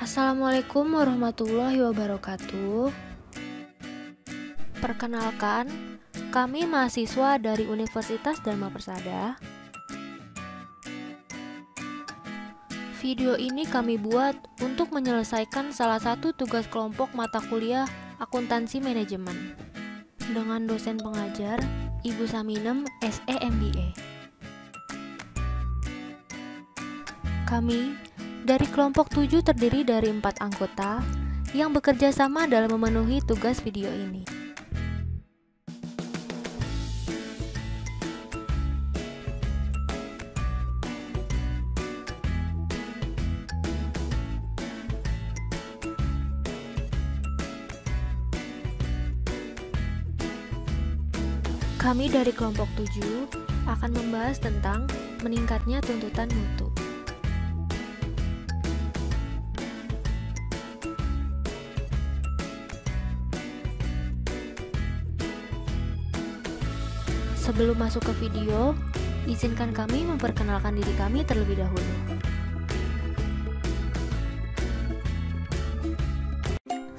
Assalamualaikum warahmatullahi wabarakatuh. Perkenalkan, kami mahasiswa dari Universitas Dharma Persada. Video ini kami buat untuk menyelesaikan salah satu tugas kelompok mata kuliah Akuntansi Manajemen dengan dosen pengajar Ibu Saminem, SE MBA. Kami dari kelompok 7 terdiri dari 4 anggota yang bekerja sama dalam memenuhi tugas video ini. Kami dari kelompok 7 akan membahas tentang meningkatnya tuntutan mutu. Sebelum masuk ke video, izinkan kami memperkenalkan diri kami terlebih dahulu.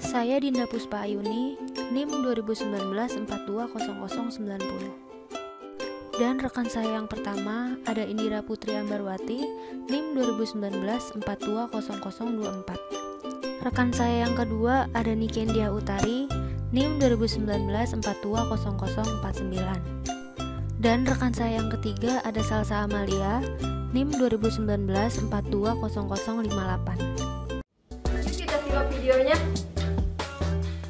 Saya Dinda Puspa Ayuni, NIM 2019-420090. Dan rekan saya yang pertama ada Indira Putri Ambarwati, NIM 2019-420024. Rekan saya yang kedua ada Nikendia Utari, NIM 2019-420049. Dan rekan saya yang ketiga ada Salsa Amalia, NIM 2019-420058. Yuk kita simak videonya.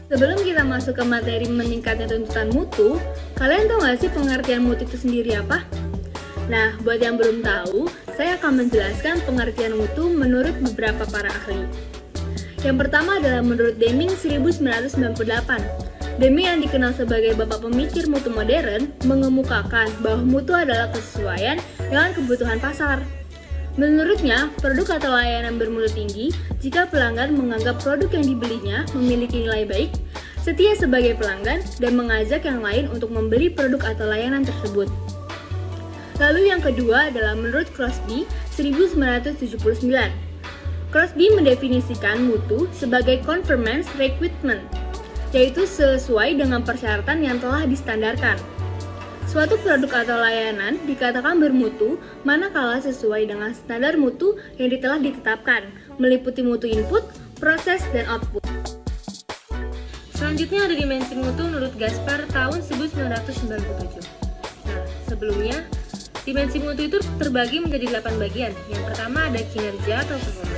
Sebelum kita masuk ke materi meningkatnya tuntutan mutu, kalian tahu nggak sih pengertian mutu itu sendiri apa? Nah, buat yang belum tahu, saya akan menjelaskan pengertian mutu menurut beberapa para ahli. Yang pertama adalah menurut Deming 1998. Deming yang dikenal sebagai bapak pemikir mutu modern mengemukakan bahwa mutu adalah kesesuaian dengan kebutuhan pasar. Menurutnya, produk atau layanan bermutu tinggi jika pelanggan menganggap produk yang dibelinya memiliki nilai baik, setia sebagai pelanggan, dan mengajak yang lain untuk membeli produk atau layanan tersebut. Lalu yang kedua adalah menurut Crosby 1979. Crosby mendefinisikan mutu sebagai conformance requirement, yaitu sesuai dengan persyaratan yang telah distandarkan. Suatu produk atau layanan dikatakan bermutu manakala sesuai dengan standar mutu yang telah ditetapkan, meliputi mutu input, proses, dan output. Selanjutnya ada dimensi mutu menurut Gaspar tahun 1997. Nah, sebelumnya, dimensi mutu itu terbagi menjadi 8 bagian. Yang pertama ada kinerja atau performance.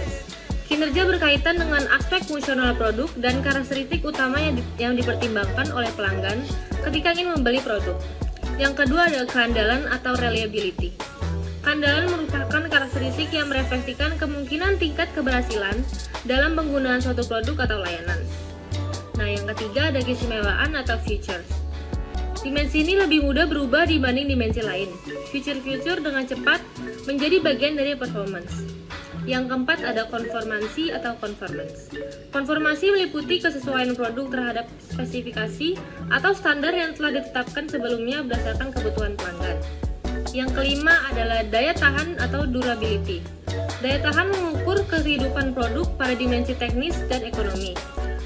Kinerja berkaitan dengan aspek fungsional produk dan karakteristik utama yang dipertimbangkan oleh pelanggan ketika ingin membeli produk. Yang kedua adalah keandalan atau reliability. Keandalan merupakan karakteristik yang merefleksikan kemungkinan tingkat keberhasilan dalam penggunaan suatu produk atau layanan. Nah, yang ketiga ada keistimewaan atau features. Dimensi ini lebih mudah berubah dibanding dimensi lain. Feature-feature dengan cepat menjadi bagian dari performance. Yang keempat ada konformansi atau conformance. Konformasi meliputi kesesuaian produk terhadap spesifikasi atau standar yang telah ditetapkan sebelumnya berdasarkan kebutuhan pelanggan. Yang kelima adalah daya tahan atau durability. Daya tahan mengukur kehidupan produk pada dimensi teknis dan ekonomi.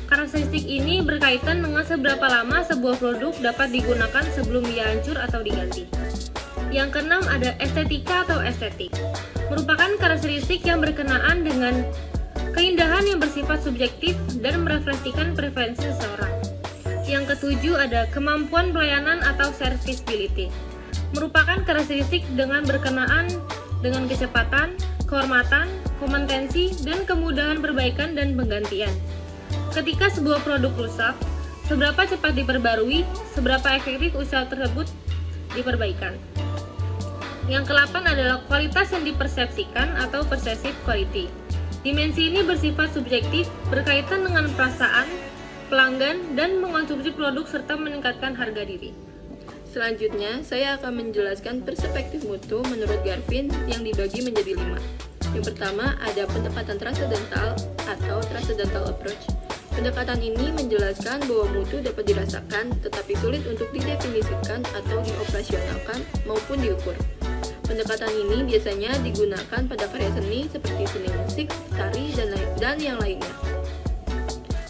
Karakteristik ini berkaitan dengan seberapa lama sebuah produk dapat digunakan sebelum dia hancur atau diganti. Yang keenam ada estetika atau estetik. Merupakan karakteristik yang berkenaan dengan keindahan yang bersifat subjektif dan merefleksikan preferensi seseorang. Yang ketujuh ada kemampuan pelayanan atau serviceability. Merupakan karakteristik dengan berkenaan dengan kecepatan, kehormatan, kompetensi, dan kemudahan perbaikan dan penggantian. Ketika sebuah produk rusak, seberapa cepat diperbarui, seberapa efektif usaha tersebut diperbaikan. Yang ke-8 adalah kualitas yang dipersepsikan atau perceived quality. Dimensi ini bersifat subjektif, berkaitan dengan perasaan pelanggan dan mengonsumsi produk serta meningkatkan harga diri. Selanjutnya, saya akan menjelaskan perspektif mutu menurut Garvin yang dibagi menjadi 5. Yang pertama ada pendekatan transcendental atau transcendental approach. Pendekatan ini menjelaskan bahwa mutu dapat dirasakan tetapi sulit untuk didefinisikan atau dioperasionalkan maupun diukur. Pendekatan ini biasanya digunakan pada karya seni seperti seni musik, tari, dan yang lainnya.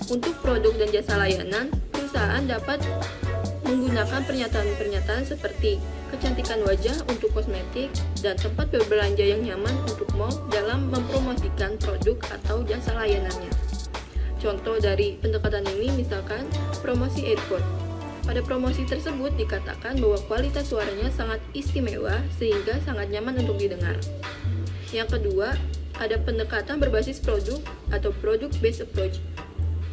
Untuk produk dan jasa layanan, perusahaan dapat menggunakan pernyataan-pernyataan seperti kecantikan wajah untuk kosmetik dan tempat berbelanja yang nyaman untuk mall dalam mempromosikan produk atau jasa layanannya. Contoh dari pendekatan ini misalkan promosi airport. Pada promosi tersebut dikatakan bahwa kualitas suaranya sangat istimewa sehingga sangat nyaman untuk didengar. Yang kedua, ada pendekatan berbasis produk atau product based approach.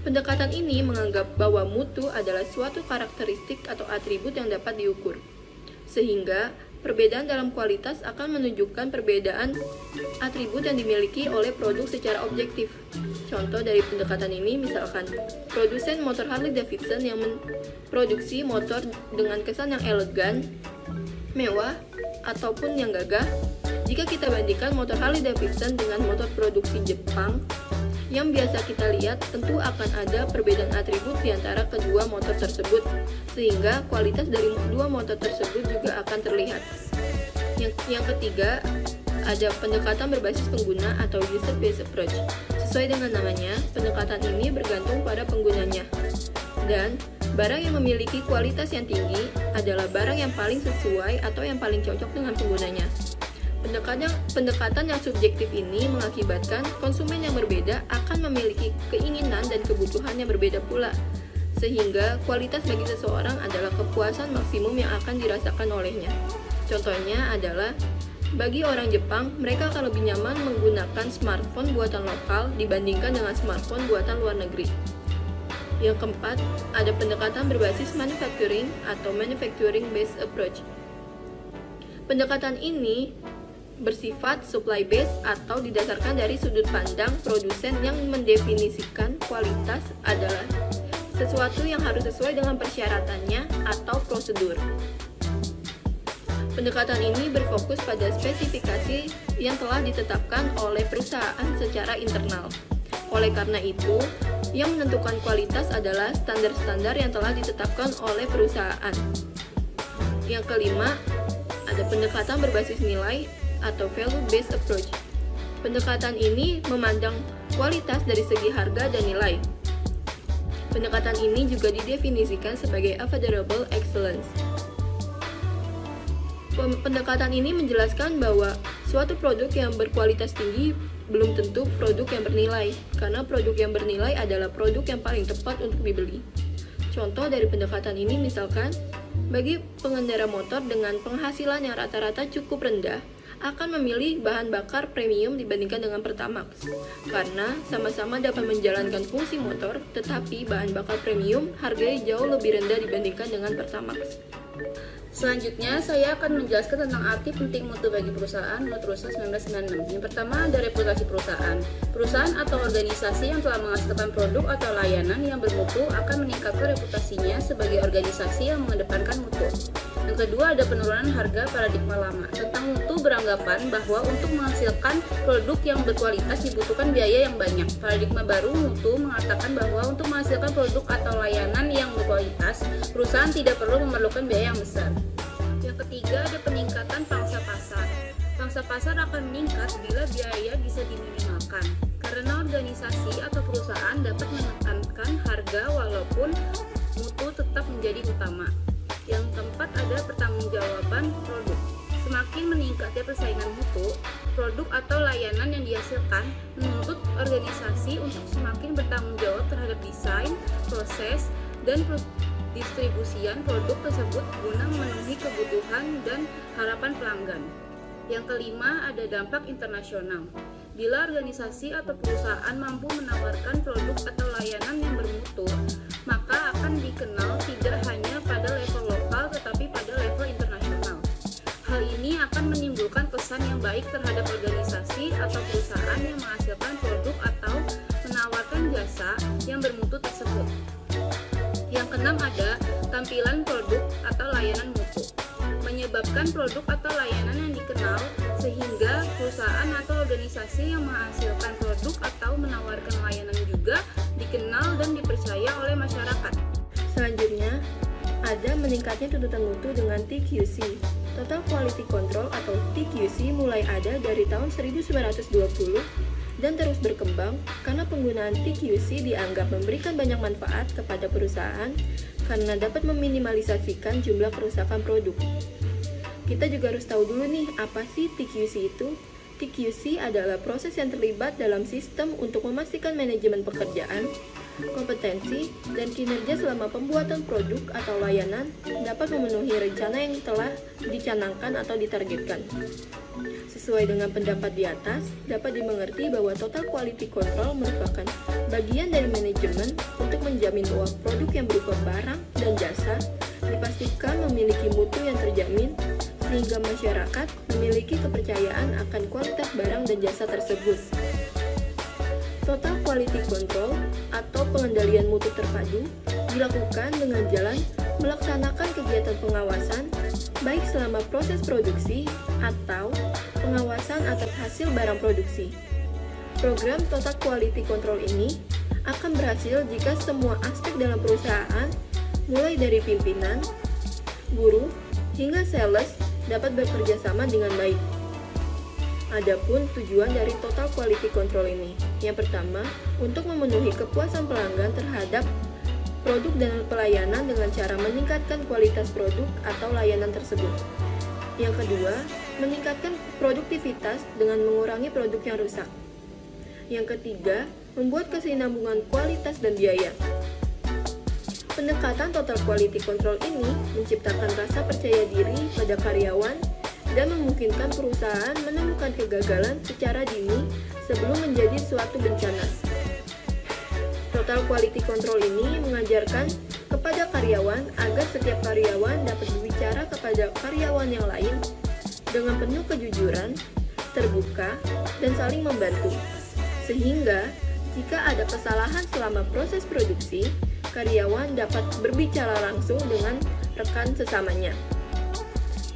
Pendekatan ini menganggap bahwa mutu adalah suatu karakteristik atau atribut yang dapat diukur, sehingga perbedaan dalam kualitas akan menunjukkan perbedaan atribut yang dimiliki oleh produk secara objektif. Contoh dari pendekatan ini misalkan, produsen motor Harley Davidson yang memproduksi motor dengan kesan yang elegan, mewah, ataupun yang gagah. Jika kita bandingkan motor Harley Davidson dengan motor produksi Jepang, yang biasa kita lihat, tentu akan ada perbedaan atribut di antara kedua motor tersebut, sehingga kualitas dari dua motor tersebut juga akan terlihat. Yang ketiga, ada pendekatan berbasis pengguna atau user based approach. Sesuai dengan namanya, pendekatan ini bergantung pada penggunanya. Dan barang yang memiliki kualitas yang tinggi adalah barang yang paling sesuai atau yang paling cocok dengan penggunanya. Pendekatan yang subjektif ini mengakibatkan konsumen yang berbeda akan memiliki keinginan dan kebutuhan yang berbeda pula, sehingga kualitas bagi seseorang adalah kepuasan maksimum yang akan dirasakan olehnya. Contohnya adalah, bagi orang Jepang, mereka akan lebih nyaman menggunakan smartphone buatan lokal dibandingkan dengan smartphone buatan luar negeri. Yang keempat, ada pendekatan berbasis manufacturing atau manufacturing based approach. Pendekatan ini bersifat supply based atau didasarkan dari sudut pandang produsen yang mendefinisikan kualitas adalah sesuatu yang harus sesuai dengan persyaratannya atau prosedur. Pendekatan ini berfokus pada spesifikasi yang telah ditetapkan oleh perusahaan secara internal. Oleh karena itu, yang menentukan kualitas adalah standar-standar yang telah ditetapkan oleh perusahaan. Yang kelima, ada pendekatan berbasis nilai atau value-based approach. Pendekatan ini memandang kualitas dari segi harga dan nilai. Pendekatan ini juga didefinisikan sebagai affordable excellence. Pendekatan ini menjelaskan bahwa suatu produk yang berkualitas tinggi belum tentu produk yang bernilai, karena produk yang bernilai adalah produk yang paling tepat untuk dibeli. Contoh dari pendekatan ini misalkan, bagi pengendara motor dengan penghasilan yang rata-rata cukup rendah, akan memilih bahan bakar premium dibandingkan dengan Pertamax, karena sama-sama dapat menjalankan fungsi motor, tetapi bahan bakar premium harganya jauh lebih rendah dibandingkan dengan Pertamax. Selanjutnya, saya akan menjelaskan tentang arti penting mutu bagi perusahaan menurut Russell 1996. Yang pertama, ada reputasi perusahaan. Perusahaan atau organisasi yang telah menghasilkan produk atau layanan yang bermutu akan meningkatkan reputasinya sebagai organisasi yang mengedepankan mutu. Yang kedua, ada penurunan harga paradigma lama. Tentang mutu beranggapan bahwa untuk menghasilkan produk yang berkualitas dibutuhkan biaya yang banyak. Paradigma baru mutu mengatakan bahwa untuk menghasilkan produk atau layanan yang berkualitas, perusahaan tidak perlu memerlukan biaya yang besar. Yang ketiga, ada peningkatan pangsa pasar. Pangsa pasar akan meningkat bila biaya bisa diminimalkan, karena organisasi atau perusahaan dapat menekankan harga walaupun mutu tetap menjadi utama. Yang keempat, ada pertanggungjawaban produk. Semakin meningkatnya persaingan mutu, produk atau layanan yang dihasilkan menuntut organisasi untuk semakin bertanggung jawab terhadap desain, proses, dan distribusian produk tersebut guna memenuhi kebutuhan dan harapan pelanggan. Yang kelima, ada dampak internasional. Bila organisasi atau perusahaan mampu menawarkan produk atau layanan yang bermutu, maka akan dikenal tidak hanya pada level lokal tetapi pada level internasional. Hal ini akan menimbulkan pesan yang baik terhadap organisasi atau perusahaan yang menghasilkan produk atau menawarkan jasa yang bermutu tersebut. Yang keenam, ada tampilan produk atau layanan mutu. Menyebabkan produk atau layanan yang dikenal sehingga perusahaan atau organisasi yang menghasilkan produk atau menawarkan layanan juga dikenal dan dipercaya oleh masyarakat. Selanjutnya, ada meningkatnya tuntutan mutu dengan TQC. Total Quality Control atau TQC mulai ada dari tahun 1920 dan terus berkembang karena penggunaan TQC dianggap memberikan banyak manfaat kepada perusahaan karena dapat meminimalisasikan jumlah kerusakan produk. Kita juga harus tahu dulu nih, apa sih TQC itu? TQC adalah proses yang terlibat dalam sistem untuk memastikan manajemen pekerjaan, kompetensi, dan kinerja selama pembuatan produk atau layanan dapat memenuhi rencana yang telah dicanangkan atau ditargetkan. Sesuai dengan pendapat di atas, dapat dimengerti bahwa Total Quality Control merupakan bagian dari manajemen untuk menjamin bahwa produk yang berupa barang dan jasa dipastikan memiliki mutu yang terjamin sehingga masyarakat memiliki kepercayaan akan kualitas barang dan jasa tersebut. Total Quality Control atau pengendalian mutu terpadu dilakukan dengan jalan melaksanakan kegiatan pengawasan baik selama proses produksi atau pengawasan atas hasil barang produksi. Program Total Quality Control ini akan berhasil jika semua aspek dalam perusahaan, mulai dari pimpinan, buruh, hingga sales dapat bekerja sama dengan baik. Adapun tujuan dari Total Quality Control ini, yang pertama, untuk memenuhi kepuasan pelanggan terhadap produk dan pelayanan dengan cara meningkatkan kualitas produk atau layanan tersebut. Yang kedua, meningkatkan produktivitas dengan mengurangi produk yang rusak. Yang ketiga, membuat kesinambungan kualitas dan biaya. Pendekatan Total Quality Control ini menciptakan rasa percaya diri pada karyawan dan memungkinkan perusahaan menemukan kegagalan secara dini sebelum menjadi suatu bencana. Total Quality Control ini mengajarkan kepada karyawan agar setiap karyawan dapat berbicara kepada karyawan yang lain dengan penuh kejujuran, terbuka, dan saling membantu. Sehingga, jika ada kesalahan selama proses produksi, karyawan dapat berbicara langsung dengan rekan sesamanya.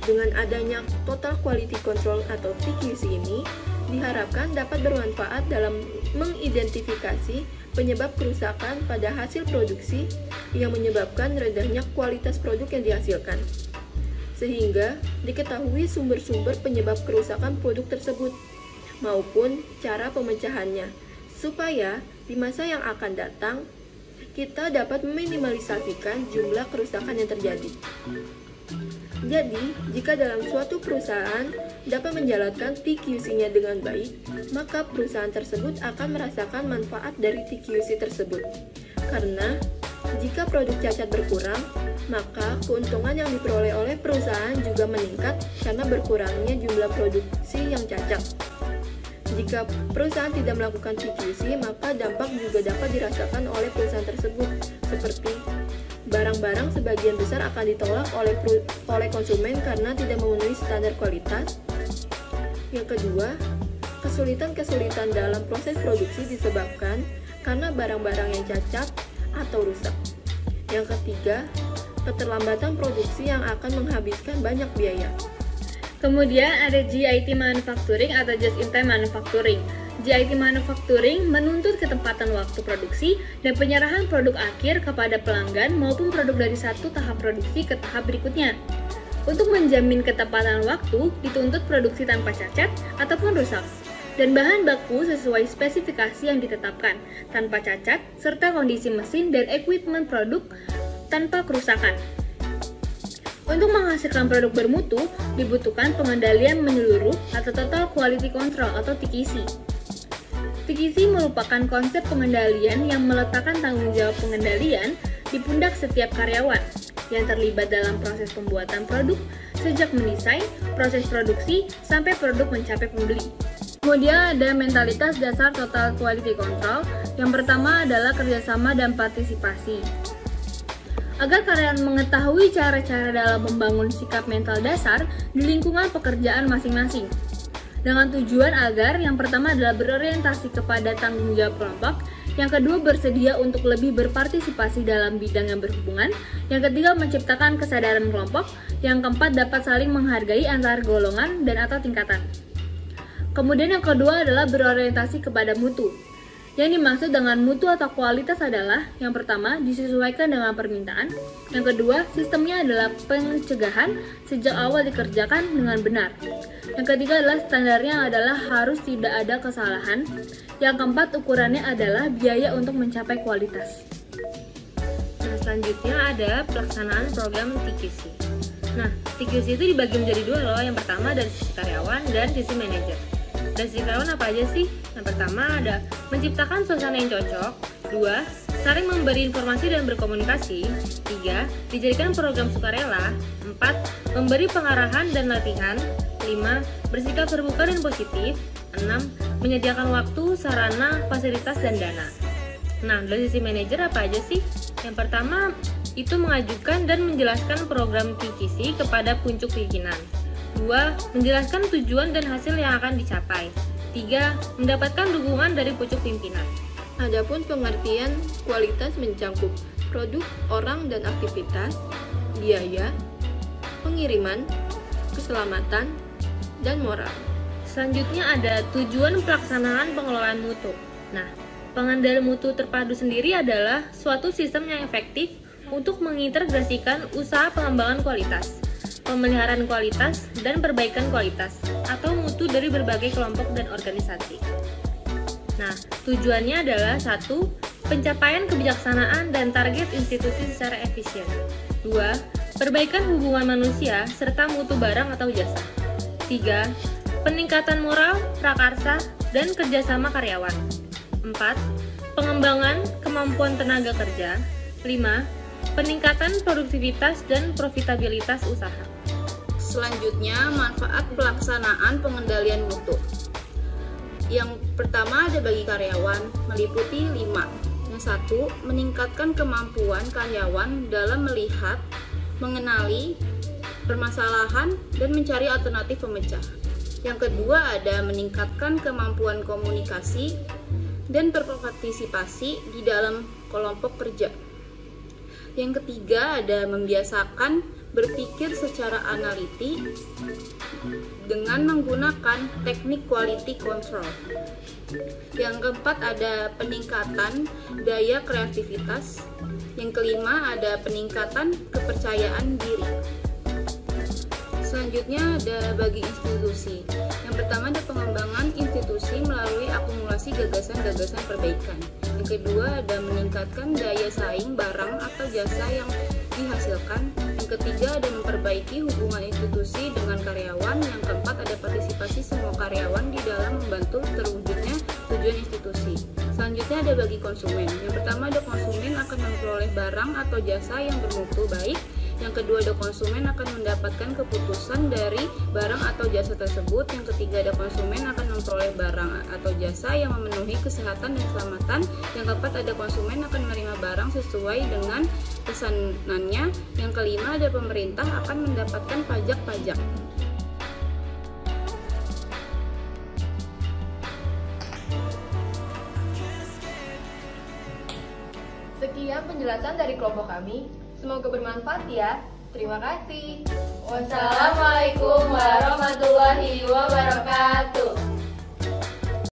Dengan adanya Total Quality Control atau TQC ini, diharapkan dapat bermanfaat dalam mengidentifikasi penyebab kerusakan pada hasil produksi yang menyebabkan rendahnya kualitas produk yang dihasilkan. Sehingga diketahui sumber-sumber penyebab kerusakan produk tersebut maupun cara pemecahannya, supaya di masa yang akan datang kita dapat meminimalisasikan jumlah kerusakan yang terjadi. Jadi, jika dalam suatu perusahaan dapat menjalankan TQC-nya dengan baik, maka perusahaan tersebut akan merasakan manfaat dari TQC tersebut. Karena, jika produk cacat berkurang, maka keuntungan yang diperoleh oleh perusahaan juga meningkat karena berkurangnya jumlah produksi yang cacat. Jika perusahaan tidak melakukan TQC, maka dampak juga dapat dirasakan oleh perusahaan tersebut, seperti barang-barang sebagian besar akan ditolak oleh konsumen karena tidak memenuhi standar kualitas. Yang kedua, kesulitan-kesulitan dalam proses produksi disebabkan karena barang-barang yang cacat atau rusak. Yang ketiga, keterlambatan produksi yang akan menghabiskan banyak biaya. Kemudian ada JIT Manufacturing atau Just in Time Manufacturing. JIT Manufacturing menuntut ketepatan waktu produksi dan penyerahan produk akhir kepada pelanggan maupun produk dari satu tahap produksi ke tahap berikutnya. Untuk menjamin ketepatan waktu, dituntut produksi tanpa cacat ataupun rusak, dan bahan baku sesuai spesifikasi yang ditetapkan, tanpa cacat, serta kondisi mesin dan equipment produk tanpa kerusakan. Untuk menghasilkan produk bermutu, dibutuhkan pengendalian menyeluruh atau Total Quality Control atau TQC. TQC merupakan konsep pengendalian yang meletakkan tanggung jawab pengendalian di pundak setiap karyawan yang terlibat dalam proses pembuatan produk, sejak mendesain, proses produksi, sampai produk mencapai pembeli. Kemudian ada mentalitas dasar Total Quality Control. Yang pertama adalah kerjasama dan partisipasi. Agar karyawan mengetahui cara-cara dalam membangun sikap mental dasar di lingkungan pekerjaan masing-masing. Dengan tujuan agar yang pertama adalah berorientasi kepada tanggung jawab kelompok, yang kedua bersedia untuk lebih berpartisipasi dalam bidang yang berhubungan, yang ketiga menciptakan kesadaran kelompok, yang keempat dapat saling menghargai antar golongan dan atau tingkatan. Kemudian yang kedua adalah berorientasi kepada mutu. Yang dimaksud dengan mutu atau kualitas adalah yang pertama, disesuaikan dengan permintaan. Yang kedua, sistemnya adalah pencegahan sejak awal dikerjakan dengan benar. Yang ketiga adalah standarnya adalah harus tidak ada kesalahan. Yang keempat, ukurannya adalah biaya untuk mencapai kualitas. Nah, selanjutnya ada pelaksanaan program TQC. Nah, TQC itu dibagi menjadi dua loh. Yang pertama dari sisi karyawan dan sisi manajer. Dari sisi karyawan apa aja sih? Yang pertama ada menciptakan suasana yang cocok. 2. Saling memberi informasi dan berkomunikasi. 3. Dijadikan program sukarela. 4. Memberi pengarahan dan latihan. 5. Bersikap terbuka dan positif. 6. Menyediakan waktu, sarana, fasilitas, dan dana. Nah, dari sisi manajer apa aja sih? Yang pertama itu mengajukan dan menjelaskan program TQC kepada pucuk pimpinan. 2. Menjelaskan tujuan dan hasil yang akan dicapai. 3. Mendapatkan dukungan dari pucuk pimpinan. Adapun pengertian kualitas mencangkup produk, orang, dan aktivitas, biaya, pengiriman, keselamatan, dan moral. Selanjutnya ada tujuan pelaksanaan pengelolaan mutu. Nah, pengendalian mutu terpadu sendiri adalah suatu sistem yang efektif untuk mengintegrasikan usaha pengembangan kualitas, pemeliharaan kualitas, dan perbaikan kualitas atau mutu dari berbagai kelompok dan organisasi. Nah, tujuannya adalah 1. Pencapaian kebijaksanaan dan target institusi secara efisien. 2. Perbaikan hubungan manusia serta mutu barang atau jasa. 3. Peningkatan moral, prakarsa, dan kerjasama karyawan. 4. Pengembangan kemampuan tenaga kerja. 5. Peningkatan produktivitas dan profitabilitas usaha. Selanjutnya, manfaat pelaksanaan pengendalian mutu. Yang pertama ada bagi karyawan, meliputi 5. Yang 1, meningkatkan kemampuan karyawan dalam melihat, mengenali permasalahan, dan mencari alternatif pemecah. Yang kedua ada meningkatkan kemampuan komunikasi dan berpartisipasi di dalam kelompok kerja. Yang ketiga ada membiasakan berpikir secara analitik dengan menggunakan teknik quality control. Yang keempat ada peningkatan daya kreativitas. Yang kelima ada peningkatan kepercayaan diri. Selanjutnya ada bagi institusi. Yang pertama ada pengembangan institusi melalui akumulasi gagasan-gagasan perbaikan. Yang kedua ada meningkatkan daya saing barang atau jasa yang dihasilkan. Yang ketiga ada memperbaiki hubungan institusi dengan karyawan. Yang keempat ada partisipasi semua karyawan di dalam membantu terwujudnya tujuan institusi. Selanjutnya ada bagi konsumen. Yang pertama ada konsumen akan memperoleh barang atau jasa yang bermutu baik. Yang kedua ada konsumen akan mendapatkan keputusan dari barang atau jasa tersebut. Yang ketiga ada konsumen akan memperoleh barang atau jasa yang memenuhi kesehatan dan keselamatan. Yang keempat ada konsumen akan menerima barang sesuai dengan pesanannya. Yang kelima ada pemerintah akan mendapatkan pajak-pajak. Sekian penjelasan dari kelompok kami. Semoga bermanfaat ya. Terima kasih. Wassalamualaikum warahmatullahi wabarakatuh.